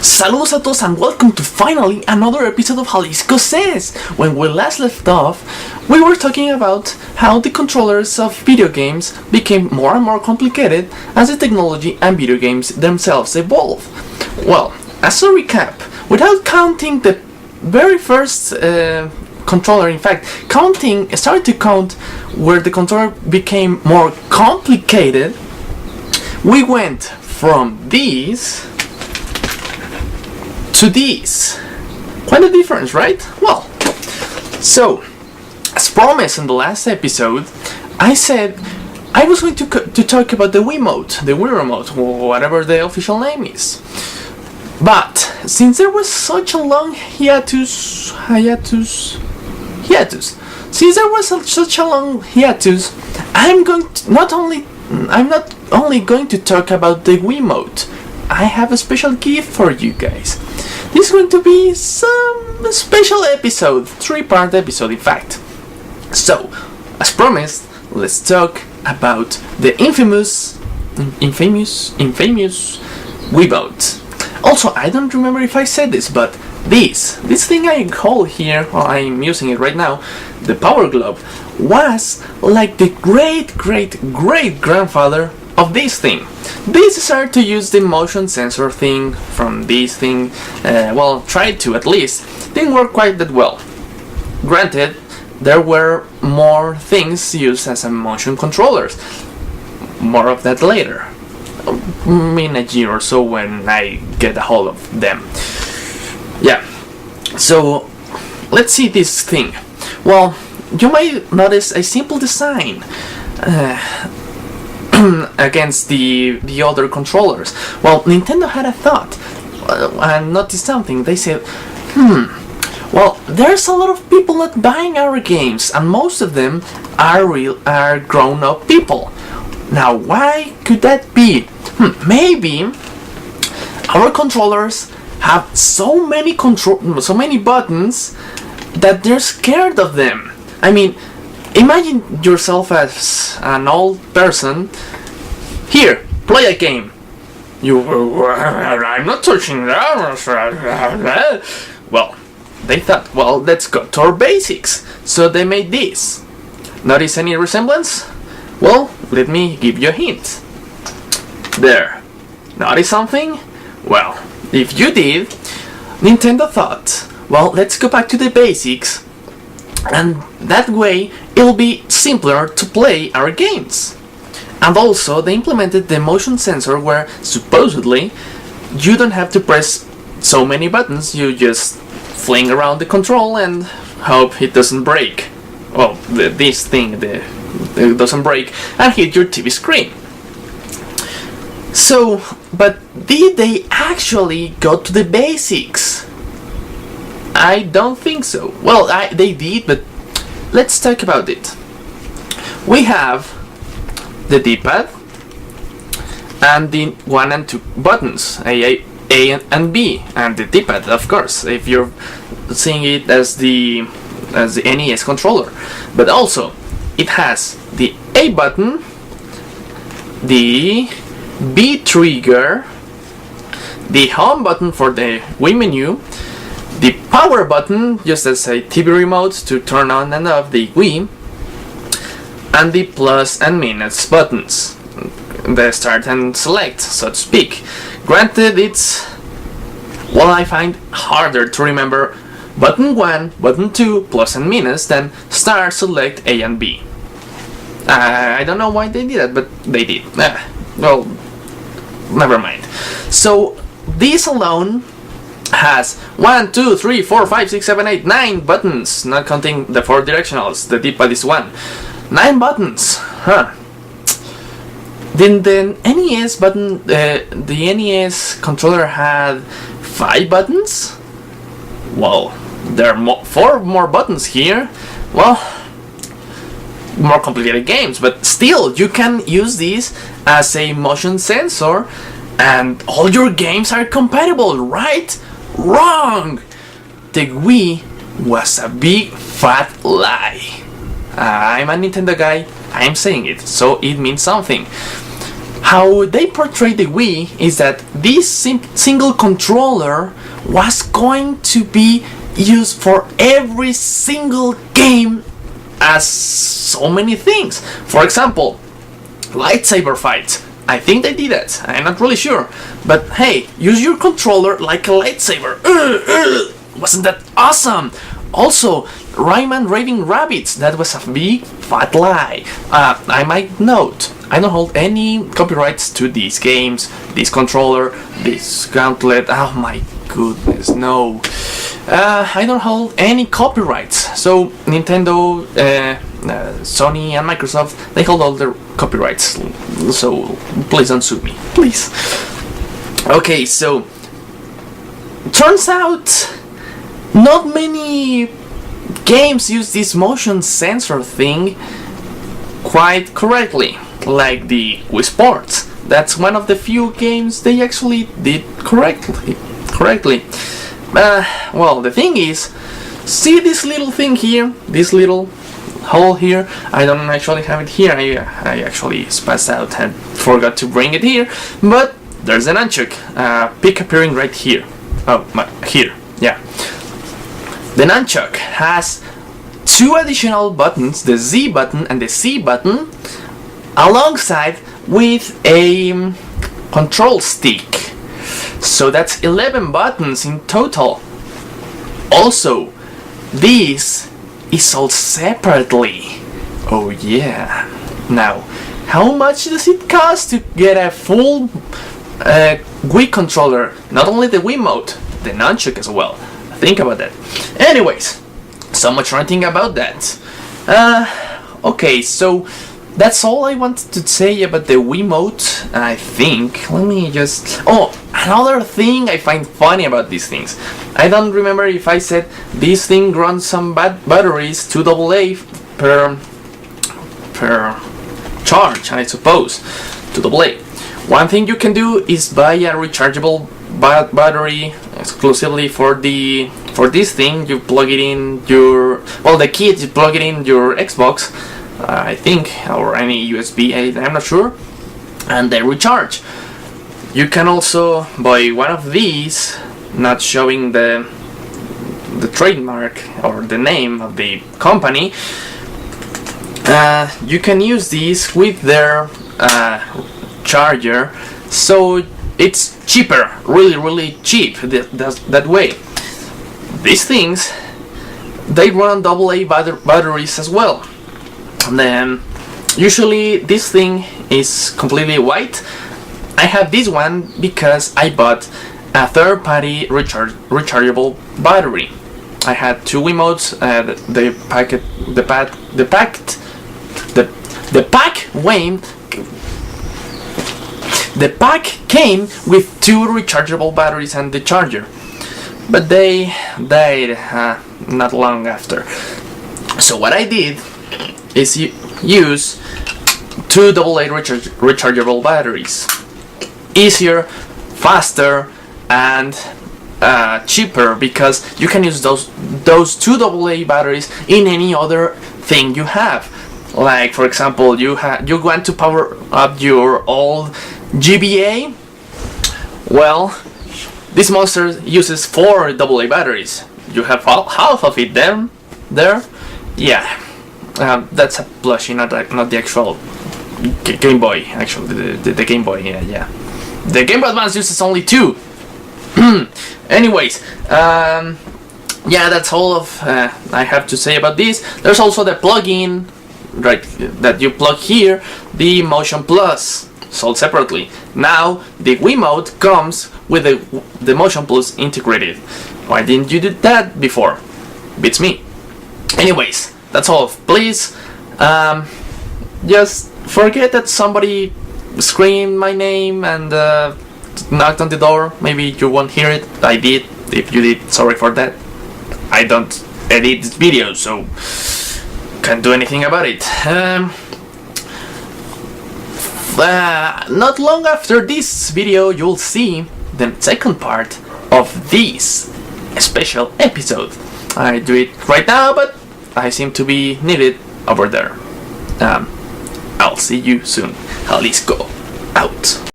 Saludos a todos and welcome to finally another episode of Xalisco Says. When we last left off, we were talking about how the controllers of video games became more and more complicated as the technology and video games themselves evolve. Well, as a recap, without counting the very first controller, in fact, starting to count where the controller became more complicated, we went from these to these. Quite a difference, right? Well, so as promised in the last episode, I said I was going to talk about the Wiimote, the Wii Remote, whatever the official name is. But since there was such a long hiatus, I'm not only going to talk about the Wiimote. I have a special gift for you guys. This is going to be some special episode, 3-part episode in fact. So, as promised, let's talk about the infamous Wiimote. Also, I don't remember if I said this, but this thing I hold here, well, I'm using it right now, the Power Glove, was like the great grandfather of this thing. This started to use the motion sensor thing from this thing, tried to at least. Didn't work quite that well. Granted, there were more things used as a motion controllers. More of that later. In a year or so when I get a hold of them. Yeah, so let's see this thing. Well, you might notice a simple design against the other controllers. Well, Nintendo had a thought and noticed something. They said, well, there's a lot of people not buying our games, and most of them are grown-up people. Now, why could that be? Maybe our controllers have so many buttons that they're scared of them. I mean, imagine yourself as an old person. Here, play a game. I'm not touching that. Well, they thought, well, let's go to our basics. So they made this. Notice any resemblance? Well, let me give you a hint. There. Notice something? Well, if you did, Nintendo thought, well, let's go back to the basics, and that way it'll be simpler to play our games. And also they implemented the motion sensor where supposedly you don't have to press so many buttons, you just fling around the control and hope it doesn't break. Well, this thing doesn't break and hit your TV screen. So, but did they actually go to the basics? I don't think so. Well, they did, but let's talk about it. We have the D-pad and the 1 and 2 buttons, A and B, and the D-pad, of course, if you're seeing it as the NES controller. But also, it has the A button, the B trigger, the home button for the Wii menu, the power button just as a TV remote to turn on and off the Wii, and the plus and minus buttons, the start and select, so to speak. Granted, it's, well, I find harder to remember button 1, button 2, plus and minus than start, select, A and B. I don't know why they did that, but they did. Well, never mind. So this alone has 1, 2, 3, 4, 5, 6, 7, 8, 9 buttons, not counting the 4 directionals. The D-pad is 1. 9 buttons. Then the NES button, the NES controller had 5 buttons. Well, there are 4 more buttons here. Well, more complicated games, but still you can use this as a motion sensor and all your games are compatible, right? Wrong! The Wii was a big fat lie. I'm a Nintendo guy, I'm saying it, so it means something. How they portrayed the Wii is that this single controller was going to be used for every single game as so many things. For example, lightsaber fights. I think they did that. I'm not really sure. But hey, use your controller like a lightsaber. Wasn't that awesome? Also, Rayman Raving Rabbids. That was a big fat lie. I might note, I don't hold any copyrights to these games, this controller, this gauntlet. Oh my goodness, no. I don't hold any copyrights. So Nintendo, Sony and Microsoft, they hold all their copyrights. So please don't sue me, please. Okay, so turns out not many games use this motion sensor thing quite correctly, like the Wii Sports. That's one of the few games they actually did correctly. Well, the thing is, see this little thing here, this little hole here? I don't actually have it here. I actually spazzed out and forgot to bring it here. But there's an nunchuck, pick appearing right here. Oh, here, yeah. The nunchuck has two additional buttons, the Z button and the C button, alongside with a control stick. So that's 11 buttons in total. Also, this is sold separately. Oh yeah. Now, how much does it cost to get a full Wii controller? Not only the Wiimote, the nunchuck as well. Think about that. Anyways, so much ranting about that. Okay, so that's all I wanted to say about the Wiimote, I think. Let me just... Oh, another thing I find funny about these things. I don't remember if I said this thing runs some batteries, 2 AA per charge, I suppose. 2 AA. One thing you can do is buy a rechargeable battery exclusively for this thing. You plug it in your... Well, the kit, you plug it in your Xbox, I think, or any USB, I'm not sure, and they recharge. You can also buy one of these, not showing the trademark or the name of the company. You can use these with their charger, so it's cheaper, really cheap that way. These things, they run on AA batteries as well. And then usually this thing is completely white. I have this one because I bought a third-party rechargeable battery. I had 2 Wiimotes. The pack came with 2 rechargeable batteries and the charger, but they died not long after. So what I did is use 2 AA rechargeable batteries. Easier, faster, and cheaper, because you can use those 2 AA batteries in any other thing you have. Like, for example, you want to power up your old GBA. Well, this monster uses 4 AA batteries. You have half of it there. Yeah. That's a plushie, not the actual Game Boy. Actually, the Game Boy. Yeah. The Game Boy Advance uses only 2. Anyways, yeah, that's all of I have to say about this. There's also the plug-in, right, that you plug here, the Motion Plus, sold separately. Now the Wiimote comes with the Motion Plus integrated. Why didn't you do that before? Beats me. Anyways, that's all. Please, just forget that somebody screamed my name and knocked on the door. Maybe you won't hear it. I did. If you did, sorry for that. I don't edit this video, so can't do anything about it. Not long after this video, you'll see the second part of this special episode. I do it right now, but I seem to be needed over there. I'll see you soon. Xalisco. out.